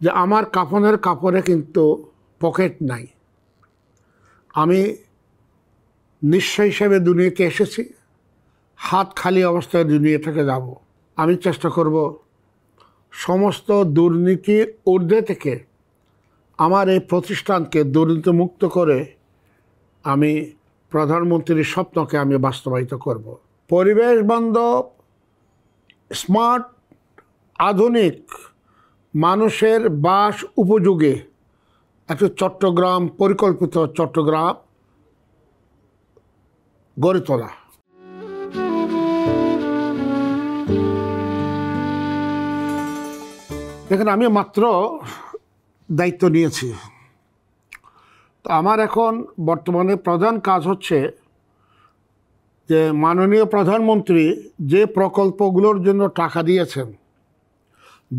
যে আমার কাফনের কাপড়ে কিন্তু পকেট নাই। আমি নিঃস্ব হিসেবে দুনিয়াতে এসেছি, হাত খালি অবস্থায় দুনিয়া থেকে যাব। আমি চেষ্টা করব সমস্ত দুর্নীতির ঊর্ধ্বে থেকে আমার এই প্রতিষ্ঠানকে দুর্নীতিমুক্ত করে আমি প্রধানমন্ত্রীর স্বপ্নকে আমি বাস্তবায়িত করব। পরিবেশ বান্ধব, স্মার্ট, আধুনিক, মানুষের বাস উপযোগী একটা চট্টগ্রাম, পরিকল্পিত চট্টগ্রাম গড়ে তোলা। দেখেন, আমি মাত্র দায়িত্ব নিয়েছি, তো আমার এখন বর্তমানে প্রধান কাজ হচ্ছে যে মাননীয় প্রধানমন্ত্রী যে প্রকল্পগুলোর জন্য টাকা দিয়েছেন,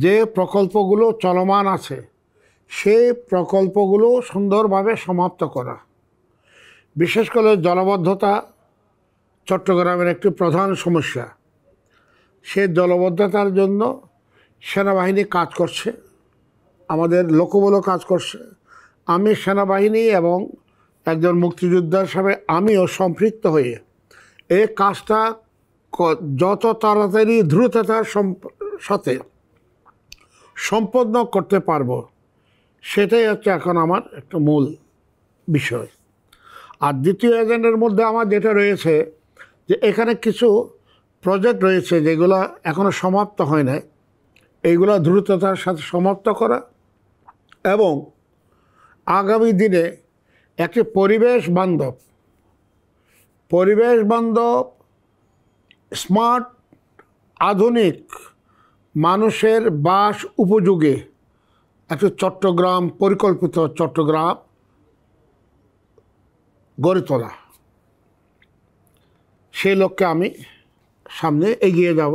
যে প্রকল্পগুলো চলমান আছে, সেই প্রকল্পগুলো সুন্দরভাবে সমাপ্ত করা। বিশেষ করে জলাবদ্ধতা চট্টগ্রামের একটি প্রধান সমস্যা। সে জলাবদ্ধতার জন্য সেনাবাহিনী কাজ করছে, আমাদের লোকবলও কাজ করছে। আমি সেনাবাহিনী এবং একজন মুক্তিযোদ্ধা হিসাবে আমিও সম্পৃক্ত হয়ে এই কাজটা যত তাড়াতাড়ি দ্রুততার সাথে সম্পন্ন করতে পারবো, সেটাই হচ্ছে এখন আমার একটা মূল বিষয়। আর দ্বিতীয় এজেন্ডার মধ্যে আমার যেটা রয়েছে যে এখানে কিছু প্রজেক্ট রয়েছে যেগুলো এখনও সমাপ্ত হয় নাই, এইগুলো দ্রুততার সাথে সমাপ্ত করা এবং আগামী দিনে একটি পরিবেশ বান্ধব, স্মার্ট, আধুনিক, মানুষের বাস উপযোগী একটি চট্টগ্রাম, পরিকল্পিত চট্টগ্রাম গড়ে তোলা। সেই লক্ষ্যে আমি সামনে এগিয়ে যাব।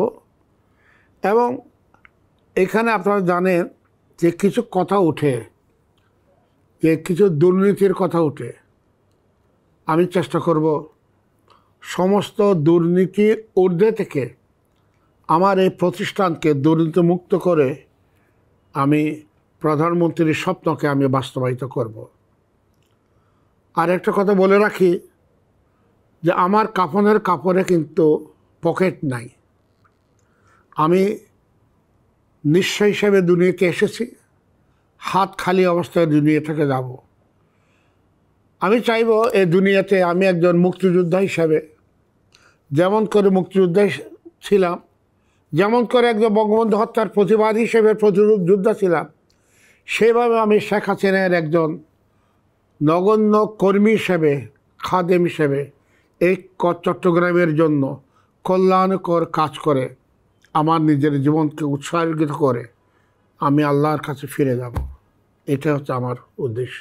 এবং এখানে আপনারা জানেন যে কিছু কথা ওঠে, যে কিছু দুর্নীতির কথা ওঠে। আমি চেষ্টা করব সমস্ত দুর্নীতির ঊর্ধ্বে থেকে আমার এই প্রতিষ্ঠানকে দুর্নীতিমুক্ত করে আমি প্রধানমন্ত্রীর স্বপ্নকে আমি বাস্তবায়িত করব। আর একটা কথা বলে রাখি যে আমার কাফনের কাপড়ে কিন্তু পকেট নাই। আমি নিঃস্ব হিসেবে দুনিয়াতে এসেছি, হাত খালি অবস্থায় দুনিয়া থেকে যাব। আমি চাইব এই দুনিয়াতে আমি একজন মুক্তিযোদ্ধা হিসাবে, যেমন করে মুক্তিযোদ্ধা ছিলাম, যেমন করে একজন বঙ্গবন্ধু হত্যার প্রতিবাদ হিসেবে প্রতিরোধ যোদ্ধা ছিলাম, সেভাবে আমি শেখ হাসিনার একজন নগণ্য কর্মী হিসেবে, খাদেম হিসেবে এই চট্টগ্রামের জন্য কল্যাণকর কাজ করে আমার নিজের জীবনকে উৎসর্গিত করে আমি আল্লাহর কাছে ফিরে যাব। এটা হচ্ছে আমার উদ্দেশ্য।